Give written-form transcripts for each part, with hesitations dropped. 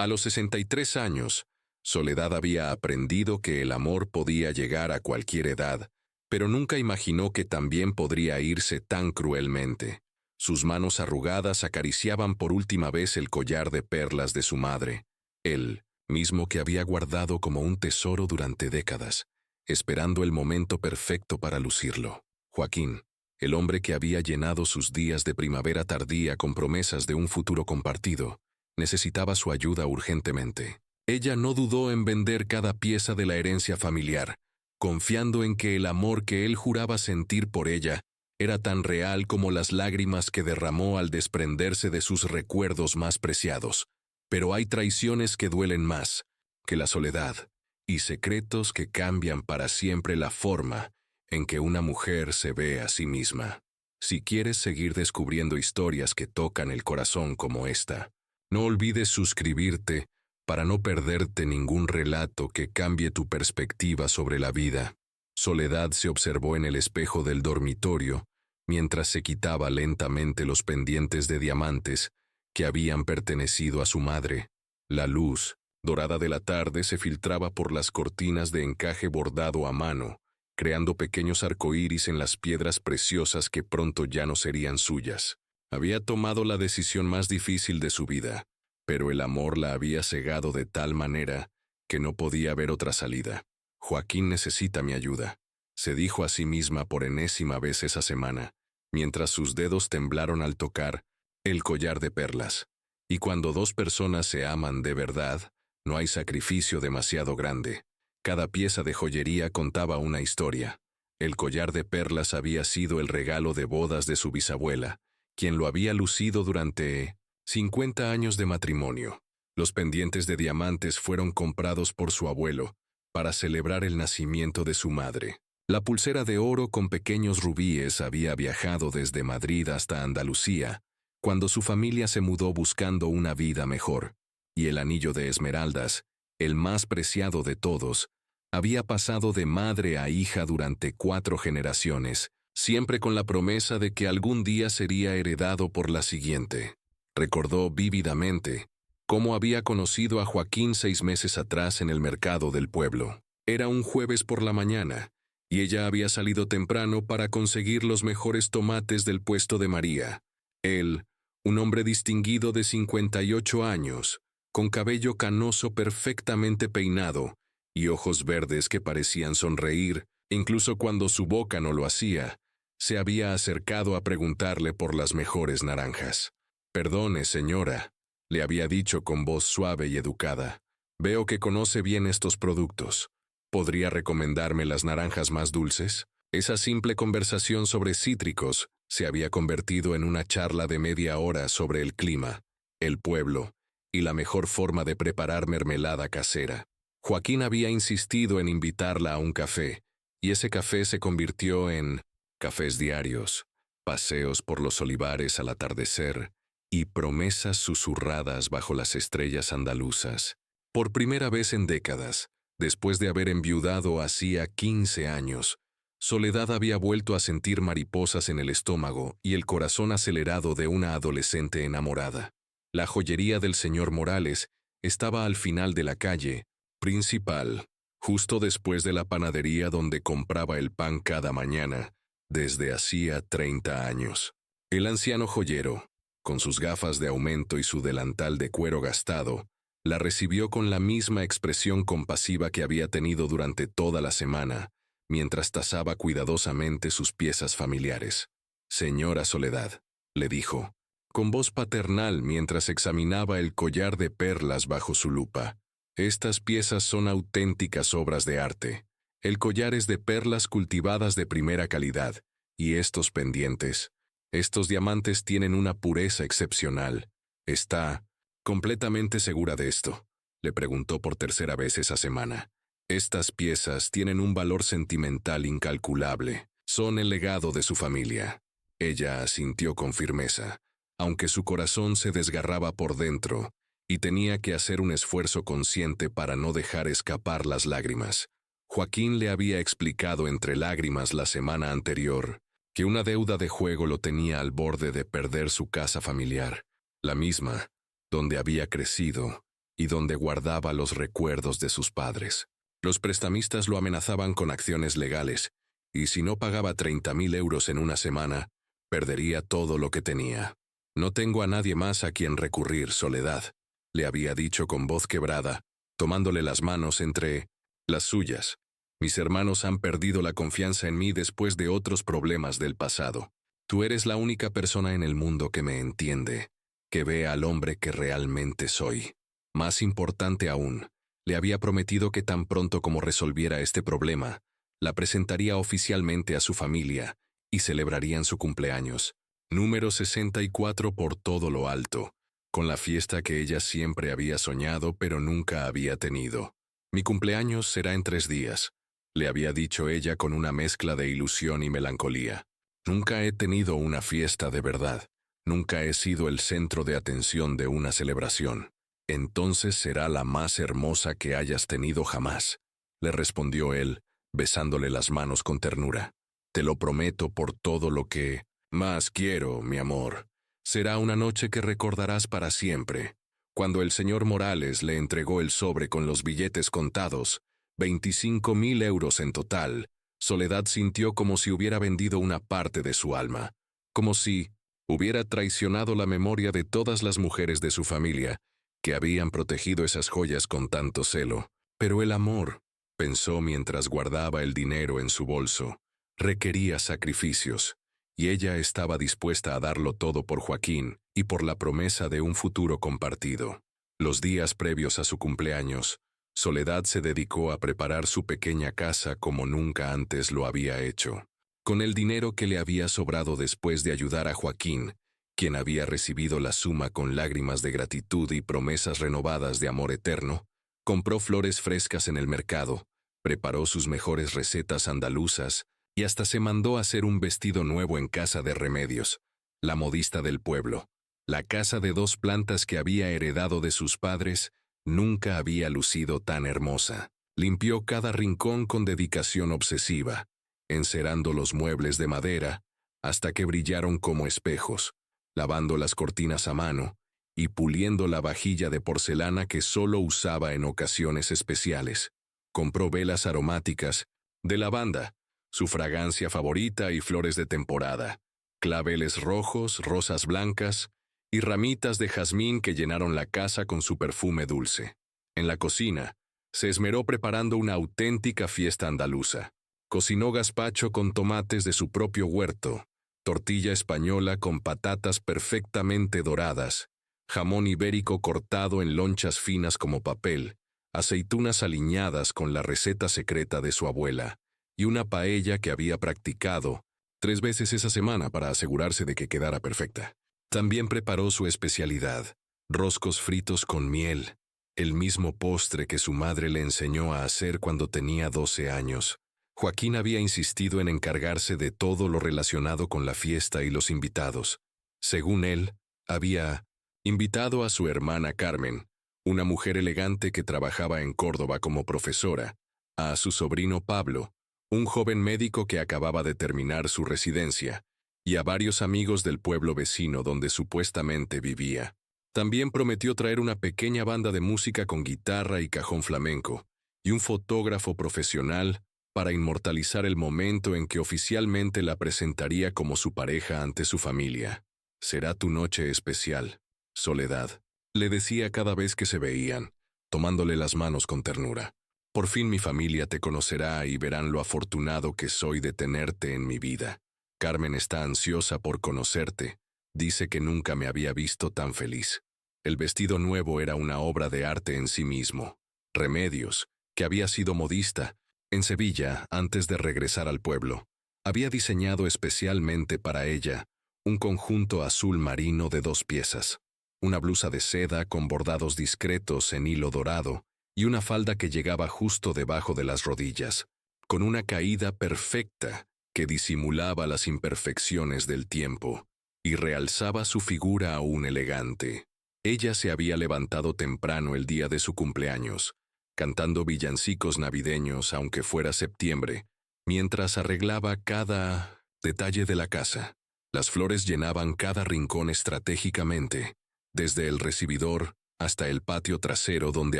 A los 63 años, Soledad había aprendido que el amor podía llegar a cualquier edad, pero nunca imaginó que también podría irse tan cruelmente. Sus manos arrugadas acariciaban por última vez el collar de perlas de su madre, él mismo que había guardado como un tesoro durante décadas, esperando el momento perfecto para lucirlo. Joaquín, el hombre que había llenado sus días de primavera tardía con promesas de un futuro compartido, necesitaba su ayuda urgentemente. Ella no dudó en vender cada pieza de la herencia familiar, confiando en que el amor que él juraba sentir por ella era tan real como las lágrimas que derramó al desprenderse de sus recuerdos más preciados. Pero hay traiciones que duelen más que la soledad, y secretos que cambian para siempre la forma en que una mujer se ve a sí misma. Si quieres seguir descubriendo historias que tocan el corazón como esta, no olvides suscribirte para no perderte ningún relato que cambie tu perspectiva sobre la vida. Soledad se observó en el espejo del dormitorio mientras se quitaba lentamente los pendientes de diamantes que habían pertenecido a su madre. La luz dorada de la tarde se filtraba por las cortinas de encaje bordado a mano, creando pequeños arcoíris en las piedras preciosas que pronto ya no serían suyas. Había tomado la decisión más difícil de su vida, pero el amor la había cegado de tal manera que no podía haber otra salida. Joaquín necesita mi ayuda, se dijo a sí misma por enésima vez esa semana, mientras sus dedos temblaron al tocar el collar de perlas. Y cuando dos personas se aman de verdad, no hay sacrificio demasiado grande. Cada pieza de joyería contaba una historia. El collar de perlas había sido el regalo de bodas de su bisabuela, quien lo había lucido durante 50 años de matrimonio. Los pendientes de diamantes fueron comprados por su abuelo para celebrar el nacimiento de su madre. La pulsera de oro con pequeños rubíes había viajado desde Madrid hasta Andalucía, cuando su familia se mudó buscando una vida mejor, y el anillo de esmeraldas, el más preciado de todos, había pasado de madre a hija durante 4 generaciones, siempre con la promesa de que algún día sería heredado por la siguiente. Recordó vívidamente cómo había conocido a Joaquín 6 meses atrás en el mercado del pueblo. Era un jueves por la mañana, y ella había salido temprano para conseguir los mejores tomates del puesto de María. Él, un hombre distinguido de 58 años, con cabello canoso perfectamente peinado y ojos verdes que parecían sonreír, incluso cuando su boca no lo hacía, se había acercado a preguntarle por las mejores naranjas. «Perdone, señora», le había dicho con voz suave y educada. «Veo que conoce bien estos productos. ¿Podría recomendarme las naranjas más dulces?» Esa simple conversación sobre cítricos se había convertido en una charla de media hora sobre el clima, el pueblo y la mejor forma de preparar mermelada casera. Joaquín había insistido en invitarla a un café, y ese café se convirtió en cafés diarios, paseos por los olivares al atardecer y promesas susurradas bajo las estrellas andaluzas. Por primera vez en décadas, después de haber enviudado hacía 15 años, Soledad había vuelto a sentir mariposas en el estómago y el corazón acelerado de una adolescente enamorada. La joyería del señor Morales estaba al final de la calle principal, justo después de la panadería donde compraba el pan cada mañana, desde hacía 30 años. El anciano joyero, con sus gafas de aumento y su delantal de cuero gastado, la recibió con la misma expresión compasiva que había tenido durante toda la semana, mientras tasaba cuidadosamente sus piezas familiares. «Señora Soledad», le dijo, con voz paternal mientras examinaba el collar de perlas bajo su lupa. «Estas piezas son auténticas obras de arte. El collar es de perlas cultivadas de primera calidad, y estos pendientes, estos diamantes tienen una pureza excepcional. ¿Está completamente segura de esto?», le preguntó por tercera vez esa semana. «Estas piezas tienen un valor sentimental incalculable. Son el legado de su familia». Ella asintió con firmeza, aunque su corazón se desgarraba por dentro y tenía que hacer un esfuerzo consciente para no dejar escapar las lágrimas. Joaquín le había explicado entre lágrimas la semana anterior que una deuda de juego lo tenía al borde de perder su casa familiar, la misma donde había crecido y donde guardaba los recuerdos de sus padres. Los prestamistas lo amenazaban con acciones legales, y si no pagaba 30.000 euros en una semana, perdería todo lo que tenía. «No tengo a nadie más a quien recurrir, Soledad», le había dicho con voz quebrada, tomándole las manos entre las suyas. «Mis hermanos han perdido la confianza en mí después de otros problemas del pasado. Tú eres la única persona en el mundo que me entiende, que ve al hombre que realmente soy. Más importante aún, le había prometido que tan pronto como resolviera este problema, la presentaría oficialmente a su familia y celebrarían su cumpleaños, número 64 por todo lo alto, con la fiesta que ella siempre había soñado pero nunca había tenido. «Mi cumpleaños será en 3 días», le había dicho ella con una mezcla de ilusión y melancolía. «Nunca he tenido una fiesta de verdad. Nunca he sido el centro de atención de una celebración. Entonces será la más hermosa que hayas tenido jamás», le respondió él, besándole las manos con ternura. «Te lo prometo por todo lo que más quiero, mi amor. Será una noche que recordarás para siempre». Cuando el señor Morales le entregó el sobre con los billetes contados, 25.000 euros en total, Soledad sintió como si hubiera vendido una parte de su alma, como si hubiera traicionado la memoria de todas las mujeres de su familia que habían protegido esas joyas con tanto celo. Pero el amor, pensó mientras guardaba el dinero en su bolso, requería sacrificios, y ella estaba dispuesta a darlo todo por Joaquín y por la promesa de un futuro compartido. Los días previos a su cumpleaños, Soledad se dedicó a preparar su pequeña casa como nunca antes lo había hecho. Con el dinero que le había sobrado después de ayudar a Joaquín, quien había recibido la suma con lágrimas de gratitud y promesas renovadas de amor eterno, compró flores frescas en el mercado, preparó sus mejores recetas andaluzas y hasta se mandó a hacer un vestido nuevo en casa de Remedios, la modista del pueblo. La casa de 2 plantas que había heredado de sus padres nunca había lucido tan hermosa. Limpió cada rincón con dedicación obsesiva, encerando los muebles de madera hasta que brillaron como espejos, lavando las cortinas a mano y puliendo la vajilla de porcelana que solo usaba en ocasiones especiales. Compró velas aromáticas, de lavanda, su fragancia favorita y flores de temporada, claveles rojos, rosas blancas y ramitas de jazmín que llenaron la casa con su perfume dulce. En la cocina, se esmeró preparando una auténtica fiesta andaluza. Cocinó gazpacho con tomates de su propio huerto, tortilla española con patatas perfectamente doradas, jamón ibérico cortado en lonchas finas como papel, aceitunas aliñadas con la receta secreta de su abuela, y una paella que había practicado 3 veces esa semana para asegurarse de que quedara perfecta. También preparó su especialidad, roscos fritos con miel, el mismo postre que su madre le enseñó a hacer cuando tenía 12 años. Joaquín había insistido en encargarse de todo lo relacionado con la fiesta y los invitados. Según él, había invitado a su hermana Carmen, una mujer elegante que trabajaba en Córdoba como profesora, a su sobrino Pablo, un joven médico que acababa de terminar su residencia, y a varios amigos del pueblo vecino donde supuestamente vivía. También prometió traer una pequeña banda de música con guitarra y cajón flamenco, y un fotógrafo profesional para inmortalizar el momento en que oficialmente la presentaría como su pareja ante su familia. «Será tu noche especial, Soledad», le decía cada vez que se veían, tomándole las manos con ternura. «Por fin mi familia te conocerá y verán lo afortunado que soy de tenerte en mi vida. Carmen está ansiosa por conocerte. Dice que nunca me había visto tan feliz». El vestido nuevo era una obra de arte en sí mismo. Remedios, que había sido modista en Sevilla antes de regresar al pueblo, había diseñado especialmente para ella un conjunto azul marino de 2 piezas, una blusa de seda con bordados discretos en hilo dorado y una falda que llegaba justo debajo de las rodillas, con una caída perfecta que disimulaba las imperfecciones del tiempo y realzaba su figura aún elegante. Ella se había levantado temprano el día de su cumpleaños, cantando villancicos navideños aunque fuera septiembre, mientras arreglaba cada detalle de la casa. Las flores llenaban cada rincón estratégicamente, desde el recibidor hasta el patio trasero donde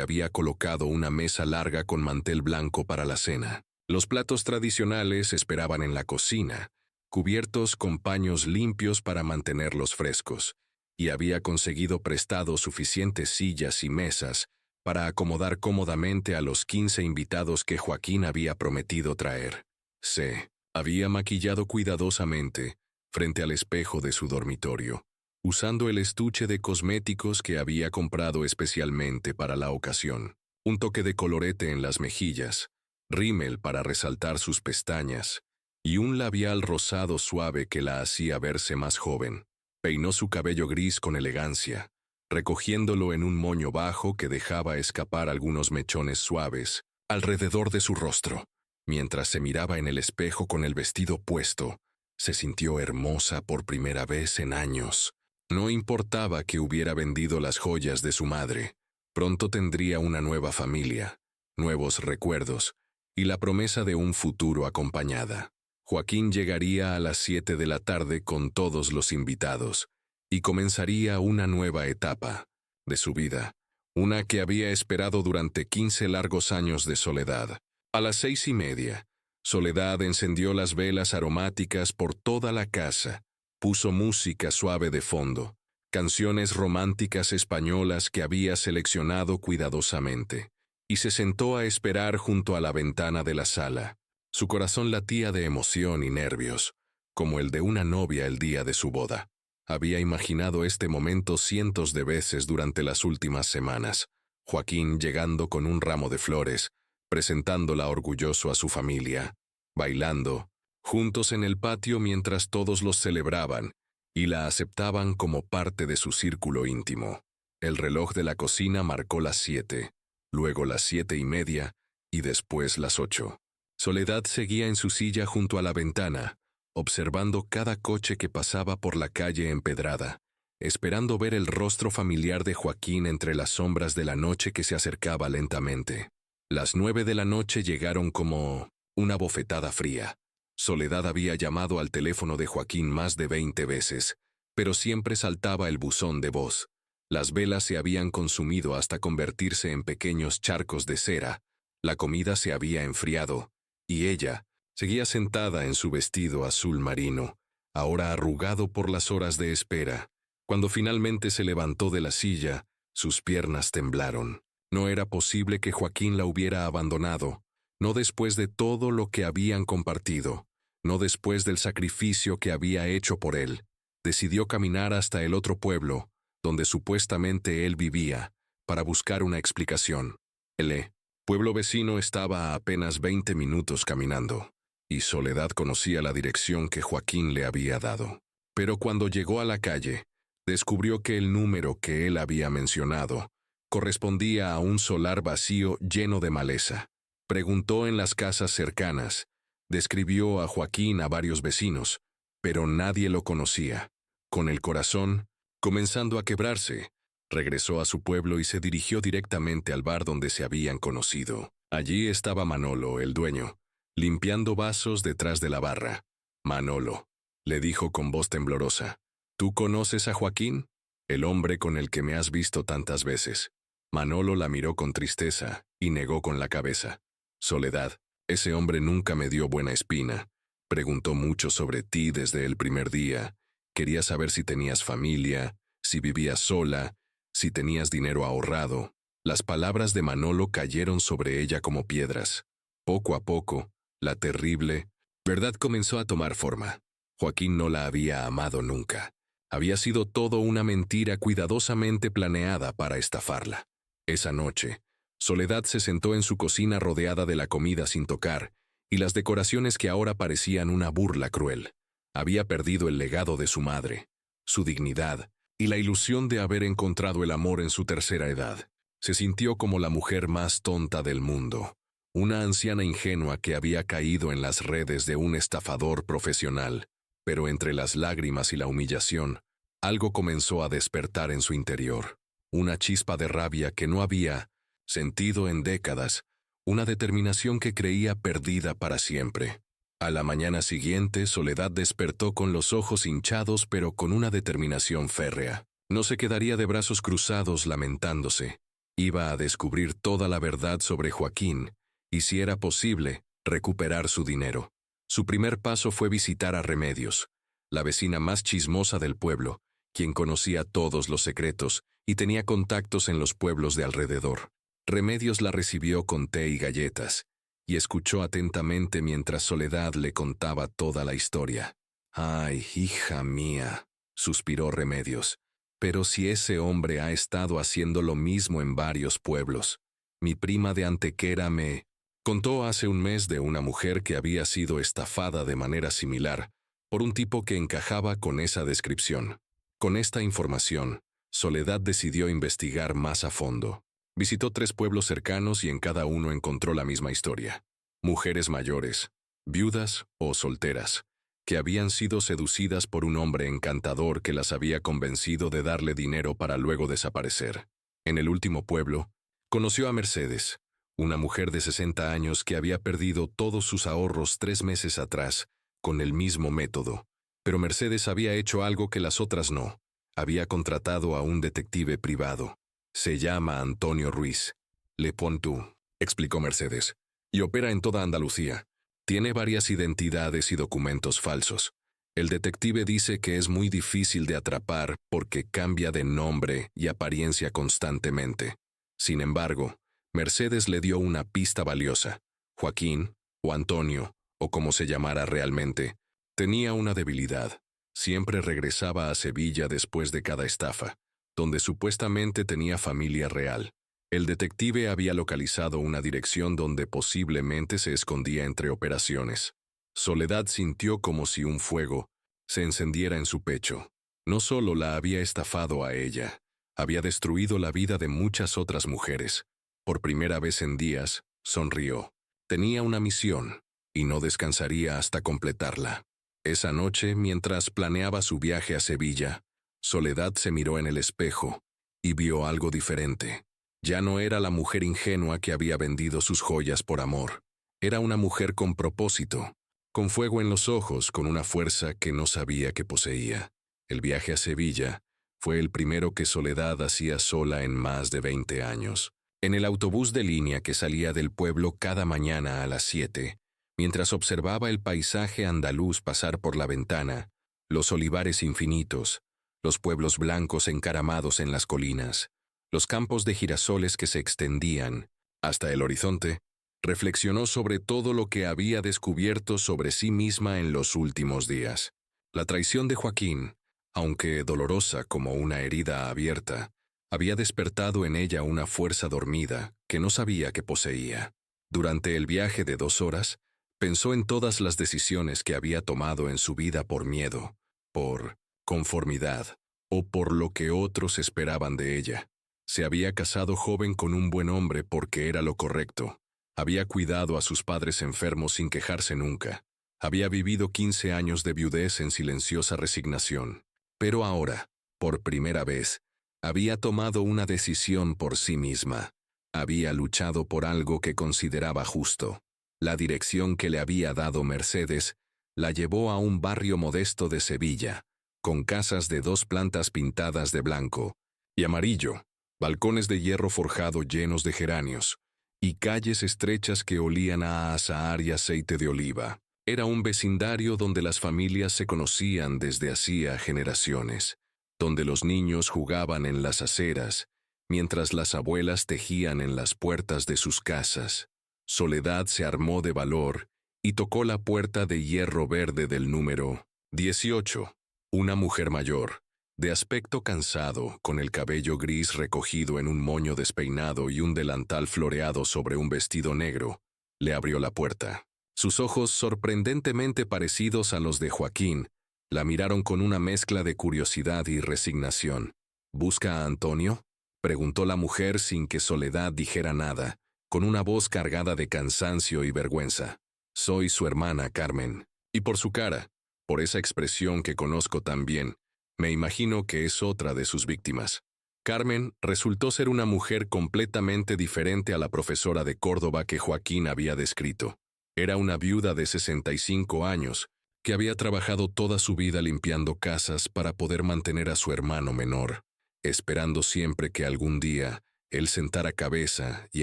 había colocado una mesa larga con mantel blanco para la cena. Los platos tradicionales esperaban en la cocina, cubiertos con paños limpios para mantenerlos frescos, y había conseguido prestado suficientes sillas y mesas para acomodar cómodamente a los 15 invitados que Joaquín había prometido traer. Se había maquillado cuidadosamente frente al espejo de su dormitorio, usando el estuche de cosméticos que había comprado especialmente para la ocasión. Un toque de colorete en las mejillas, rímel para resaltar sus pestañas, y un labial rosado suave que la hacía verse más joven. Peinó su cabello gris con elegancia, recogiéndolo en un moño bajo que dejaba escapar algunos mechones suaves alrededor de su rostro. Mientras se miraba en el espejo con el vestido puesto, se sintió hermosa por primera vez en años. No importaba que hubiera vendido las joyas de su madre. Pronto tendría una nueva familia, nuevos recuerdos y la promesa de un futuro acompañada. Joaquín llegaría a las 7 de la tarde con todos los invitados y comenzaría una nueva etapa de su vida, una que había esperado durante 15 largos años de soledad. A las 6:30, Soledad encendió las velas aromáticas por toda la casa, puso música suave de fondo, canciones románticas españolas que había seleccionado cuidadosamente, y se sentó a esperar junto a la ventana de la sala. Su corazón latía de emoción y nervios, como el de una novia el día de su boda. Había imaginado este momento cientos de veces durante las últimas semanas. Joaquín llegando con un ramo de flores, presentándola orgulloso a su familia, bailando, juntos en el patio mientras todos los celebraban y la aceptaban como parte de su círculo íntimo. El reloj de la cocina marcó las 7, luego las 7:30 y después las 8. Soledad seguía en su silla junto a la ventana, observando cada coche que pasaba por la calle empedrada, esperando ver el rostro familiar de Joaquín entre las sombras de la noche que se acercaba lentamente. Las 9 de la noche llegaron como una bofetada fría. Soledad había llamado al teléfono de Joaquín más de 20 veces, pero siempre saltaba el buzón de voz. Las velas se habían consumido hasta convertirse en pequeños charcos de cera, la comida se había enfriado, y ella seguía sentada en su vestido azul marino, ahora arrugado por las horas de espera. Cuando finalmente se levantó de la silla, sus piernas temblaron. No era posible que Joaquín la hubiera abandonado, no después de todo lo que habían compartido, no después del sacrificio que había hecho por él. Decidió caminar hasta el otro pueblo, donde supuestamente él vivía, para buscar una explicación. El pueblo vecino estaba a apenas 20 minutos caminando, y Soledad conocía la dirección que Joaquín le había dado. Pero cuando llegó a la calle, descubrió que el número que él había mencionado correspondía a un solar vacío lleno de maleza. Preguntó en las casas cercanas, describió a Joaquín a varios vecinos, pero nadie lo conocía. Con el corazón comenzando a quebrarse, regresó a su pueblo y se dirigió directamente al bar donde se habían conocido. Allí estaba Manolo, el dueño, limpiando vasos detrás de la barra. «Manolo», le dijo con voz temblorosa, «¿tú conoces a Joaquín? El hombre con el que me has visto tantas veces». Manolo la miró con tristeza y negó con la cabeza. «Soledad, ese hombre nunca me dio buena espina. Preguntó mucho sobre ti desde el primer día. Quería saber si tenías familia, si vivías sola, si tenías dinero ahorrado». Las palabras de Manolo cayeron sobre ella como piedras. Poco a poco, la terrible verdad comenzó a tomar forma. Joaquín no la había amado nunca. Había sido todo una mentira cuidadosamente planeada para estafarla. Esa noche, Soledad se sentó en su cocina rodeada de la comida sin tocar y las decoraciones que ahora parecían una burla cruel. Había perdido el legado de su madre, su dignidad y la ilusión de haber encontrado el amor en su tercera edad. Se sintió como la mujer más tonta del mundo, una anciana ingenua que había caído en las redes de un estafador profesional. Pero entre las lágrimas y la humillación, algo comenzó a despertar en su interior. Una chispa de rabia que no había sentido en décadas, una determinación que creía perdida para siempre. A la mañana siguiente, Soledad despertó con los ojos hinchados pero con una determinación férrea. No se quedaría de brazos cruzados lamentándose. Iba a descubrir toda la verdad sobre Joaquín y, si era posible, recuperar su dinero. Su primer paso fue visitar a Remedios, la vecina más chismosa del pueblo, quien conocía todos los secretos y tenía contactos en los pueblos de alrededor. Remedios la recibió con té y galletas, y escuchó atentamente mientras Soledad le contaba toda la historia. «Ay, hija mía», suspiró Remedios, «pero si ese hombre ha estado haciendo lo mismo en varios pueblos. Mi prima de Antequera me contó hace un mes de una mujer que había sido estafada de manera similar por un tipo que encajaba con esa descripción». Con esta información, Soledad decidió investigar más a fondo. Visitó 3 pueblos cercanos y en cada uno encontró la misma historia. Mujeres mayores, viudas o solteras, que habían sido seducidas por un hombre encantador que las había convencido de darle dinero para luego desaparecer. En el último pueblo, conoció a Mercedes, una mujer de 60 años que había perdido todos sus ahorros 3 meses atrás, con el mismo método. Pero Mercedes había hecho algo que las otras no. Había contratado a un detective privado. Se llama Antonio Ruiz. Le Pontu, explicó Mercedes, y opera en toda Andalucía. Tiene varias identidades y documentos falsos. El detective dice que es muy difícil de atrapar porque cambia de nombre y apariencia constantemente. Sin embargo, Mercedes le dio una pista valiosa. Joaquín, o Antonio, o como se llamara realmente, tenía una debilidad. Siempre regresaba a Sevilla después de cada estafa, donde supuestamente tenía familia real. El detective había localizado una dirección donde posiblemente se escondía entre operaciones. Soledad sintió como si un fuego se encendiera en su pecho. No solo la había estafado a ella, había destruido la vida de muchas otras mujeres. Por primera vez en días, sonrió. Tenía una misión, y no descansaría hasta completarla. Esa noche, mientras planeaba su viaje a Sevilla, Soledad se miró en el espejo y vio algo diferente. Ya no era la mujer ingenua que había vendido sus joyas por amor. Era una mujer con propósito, con fuego en los ojos, con una fuerza que no sabía que poseía. El viaje a Sevilla fue el primero que Soledad hacía sola en más de 20 años. En el autobús de línea que salía del pueblo cada mañana a las 7, mientras observaba el paisaje andaluz pasar por la ventana, los olivares infinitos, los pueblos blancos encaramados en las colinas, los campos de girasoles que se extendían hasta el horizonte, reflexionó sobre todo lo que había descubierto sobre sí misma en los últimos días. La traición de Joaquín, aunque dolorosa como una herida abierta, había despertado en ella una fuerza dormida que no sabía que poseía. Durante el viaje de 2 horas, pensó en todas las decisiones que había tomado en su vida por miedo, por conformidad o por lo que otros esperaban de ella. Se había casado joven con un buen hombre porque era lo correcto. Había cuidado a sus padres enfermos sin quejarse nunca. Había vivido 15 años de viudez en silenciosa resignación. Pero ahora, por primera vez, había tomado una decisión por sí misma. Había luchado por algo que consideraba justo. La dirección que le había dado Mercedes la llevó a un barrio modesto de Sevilla, con casas de 2 plantas pintadas de blanco y amarillo, balcones de hierro forjado llenos de geranios, y calles estrechas que olían a azahar y aceite de oliva. Era un vecindario donde las familias se conocían desde hacía generaciones, donde los niños jugaban en las aceras, mientras las abuelas tejían en las puertas de sus casas. Soledad se armó de valor y tocó la puerta de hierro verde del número 18. Una mujer mayor, de aspecto cansado, con el cabello gris recogido en un moño despeinado y un delantal floreado sobre un vestido negro, le abrió la puerta. Sus ojos, sorprendentemente parecidos a los de Joaquín, la miraron con una mezcla de curiosidad y resignación. ¿Busca a Antonio?, preguntó la mujer sin que Soledad dijera nada, con una voz cargada de cansancio y vergüenza. Soy su hermana, Carmen. Y por su cara, por esa expresión que conozco tan bien, me imagino que es otra de sus víctimas. Carmen resultó ser una mujer completamente diferente a la profesora de Córdoba que Joaquín había descrito. Era una viuda de 65 años, que había trabajado toda su vida limpiando casas para poder mantener a su hermano menor. esperando siempre que algún día él sentara cabeza y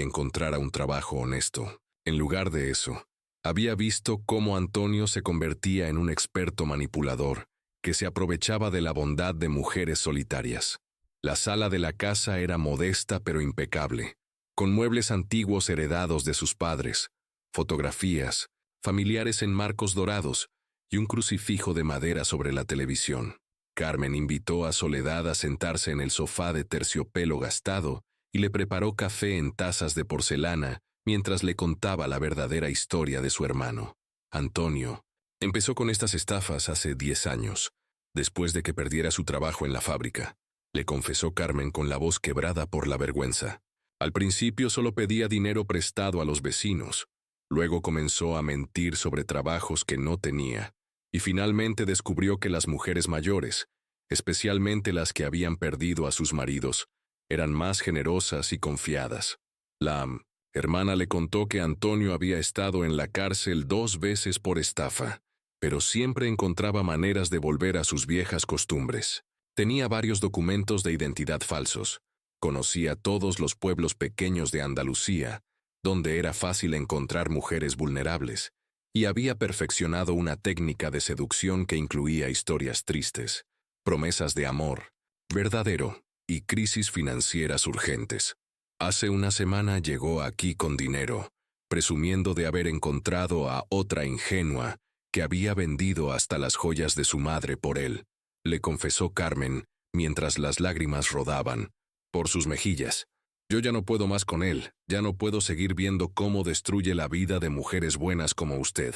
encontrara un trabajo honesto. En lugar de eso, había visto cómo Antonio se convertía en un experto manipulador que se aprovechaba de la bondad de mujeres solitarias. La sala de la casa era modesta pero impecable, con muebles antiguos heredados de sus padres, fotografías, familiares en marcos dorados y un crucifijo de madera sobre la televisión. Carmen invitó a Soledad a sentarse en el sofá de terciopelo gastado y le preparó café en tazas de porcelana mientras le contaba la verdadera historia de su hermano. Antonio empezó con estas estafas hace 10 años, después de que perdiera su trabajo en la fábrica, le confesó Carmen con la voz quebrada por la vergüenza. Al principio solo pedía dinero prestado a los vecinos, luego comenzó a mentir sobre trabajos que no tenía, y finalmente descubrió que las mujeres mayores, especialmente las que habían perdido a sus maridos, eran más generosas y confiadas. La hermana le contó que Antonio había estado en la cárcel 2 veces por estafa, pero siempre encontraba maneras de volver a sus viejas costumbres. Tenía varios documentos de identidad falsos, conocía todos los pueblos pequeños de Andalucía, donde era fácil encontrar mujeres vulnerables, y había perfeccionado una técnica de seducción que incluía historias tristes, promesas de amor verdadero y crisis financieras urgentes. Hace una semana llegó aquí con dinero, presumiendo de haber encontrado a otra ingenua que había vendido hasta las joyas de su madre por él, le confesó Carmen mientras las lágrimas rodaban por sus mejillas. Yo ya no puedo más con él, ya no puedo seguir viendo cómo destruye la vida de mujeres buenas como usted.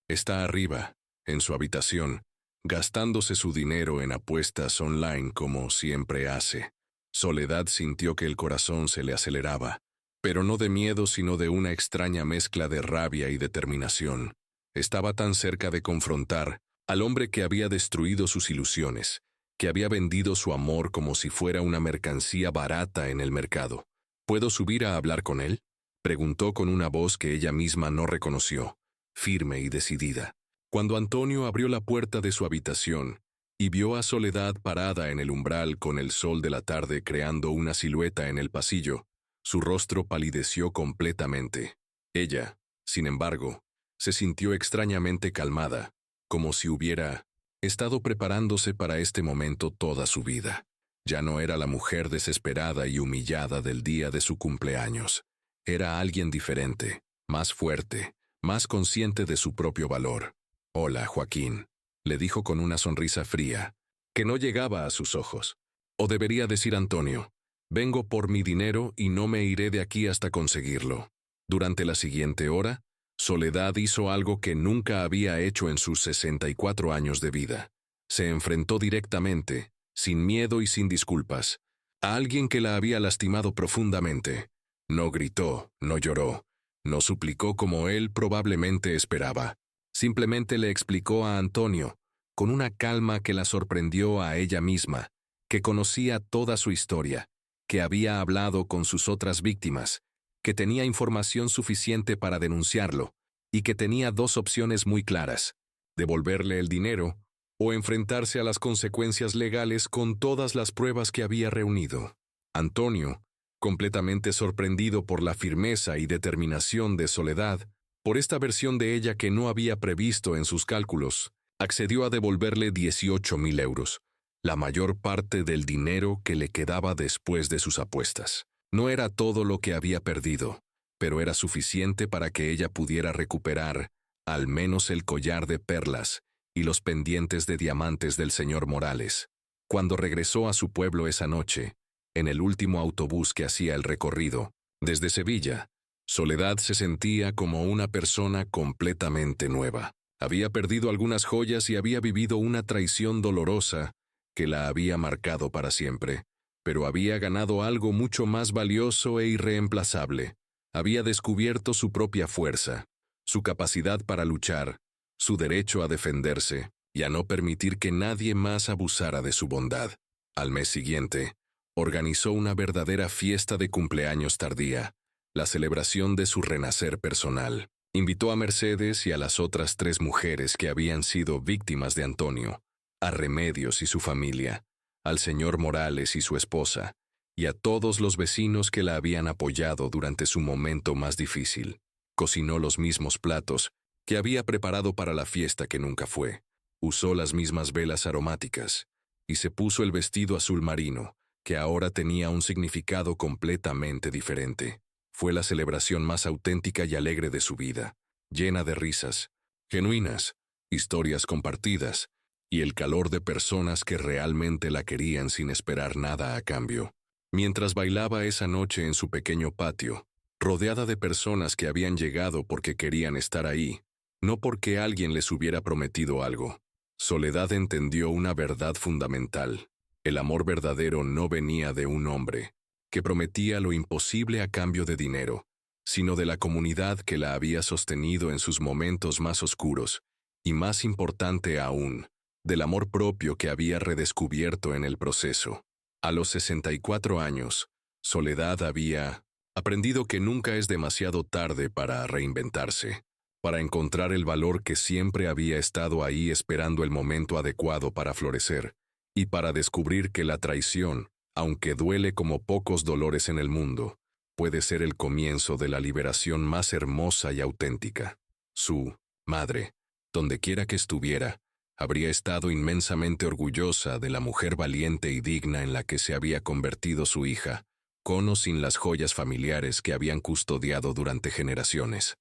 Está arriba, en su habitación, gastándose su dinero en apuestas online como siempre hace. Soledad sintió que el corazón se le aceleraba, pero no de miedo sino de una extraña mezcla de rabia y determinación. Estaba tan cerca de confrontar al hombre que había destruido sus ilusiones, que había vendido su amor como si fuera una mercancía barata en el mercado. ¿Puedo subir a hablar con él?, preguntó con una voz que ella misma no reconoció, firme y decidida. Cuando Antonio abrió la puerta de su habitación y vio a Soledad parada en el umbral con el sol de la tarde creando una silueta en el pasillo, su rostro palideció completamente. Ella, sin embargo, se sintió extrañamente calmada, como si hubiera estado preparándose para este momento toda su vida. Ya no era la mujer desesperada y humillada del día de su cumpleaños. Era alguien diferente, más fuerte, más consciente de su propio valor. «Hola, Joaquín», le dijo con una sonrisa fría, que no llegaba a sus ojos. O debería decir Antonio, «Vengo por mi dinero y no me iré de aquí hasta conseguirlo». Durante la siguiente hora, Soledad hizo algo que nunca había hecho en sus 64 años de vida. Se enfrentó directamente, sin miedo y sin disculpas, a alguien que la había lastimado profundamente. No gritó, no lloró, no suplicó como él probablemente esperaba. Simplemente le explicó a Antonio, con una calma que la sorprendió a ella misma, que conocía toda su historia, que había hablado con sus otras víctimas, que tenía información suficiente para denunciarlo, y que tenía 2 opciones muy claras: devolverle el dinero o enfrentarse a las consecuencias legales con todas las pruebas que había reunido. Antonio, completamente sorprendido por la firmeza y determinación de Soledad, por esta versión de ella que no había previsto en sus cálculos, accedió a devolverle 18.000 euros, la mayor parte del dinero que le quedaba después de sus apuestas. No era todo lo que había perdido, pero era suficiente para que ella pudiera recuperar al menos el collar de perlas y los pendientes de diamantes del señor Morales. Cuando regresó a su pueblo esa noche, en el último autobús que hacía el recorrido, desde Sevilla, Soledad se sentía como una persona completamente nueva. Había perdido algunas joyas y había vivido una traición dolorosa que la había marcado para siempre, pero había ganado algo mucho más valioso e irreemplazable. Había descubierto su propia fuerza, su capacidad para luchar, su derecho a defenderse y a no permitir que nadie más abusara de su bondad. Al mes siguiente, organizó una verdadera fiesta de cumpleaños tardía, la celebración de su renacer personal. Invitó a Mercedes y a las otras 3 mujeres que habían sido víctimas de Antonio, a Remedios y su familia, al señor Morales y su esposa, y a todos los vecinos que la habían apoyado durante su momento más difícil. Cocinó los mismos platos que había preparado para la fiesta que nunca fue. Usó las mismas velas aromáticas y se puso el vestido azul marino, que ahora tenía un significado completamente diferente. Fue la celebración más auténtica y alegre de su vida, llena de risas, genuinas, historias compartidas y el calor de personas que realmente la querían sin esperar nada a cambio. Mientras bailaba esa noche en su pequeño patio, rodeada de personas que habían llegado porque querían estar ahí, no porque alguien les hubiera prometido algo, Soledad entendió una verdad fundamental. El amor verdadero no venía de un hombre que prometía lo imposible a cambio de dinero, sino de la comunidad que la había sostenido en sus momentos más oscuros, y más importante aún, del amor propio que había redescubierto en el proceso. A los 64 años, Soledad había aprendido que nunca es demasiado tarde para reinventarse, para encontrar el valor que siempre había estado ahí esperando el momento adecuado para florecer, y para descubrir que la traición, aunque duele como pocos dolores en el mundo, puede ser el comienzo de la liberación más hermosa y auténtica. Su madre, donde quiera que estuviera, habría estado inmensamente orgullosa de la mujer valiente y digna en la que se había convertido su hija, con o sin las joyas familiares que habían custodiado durante generaciones.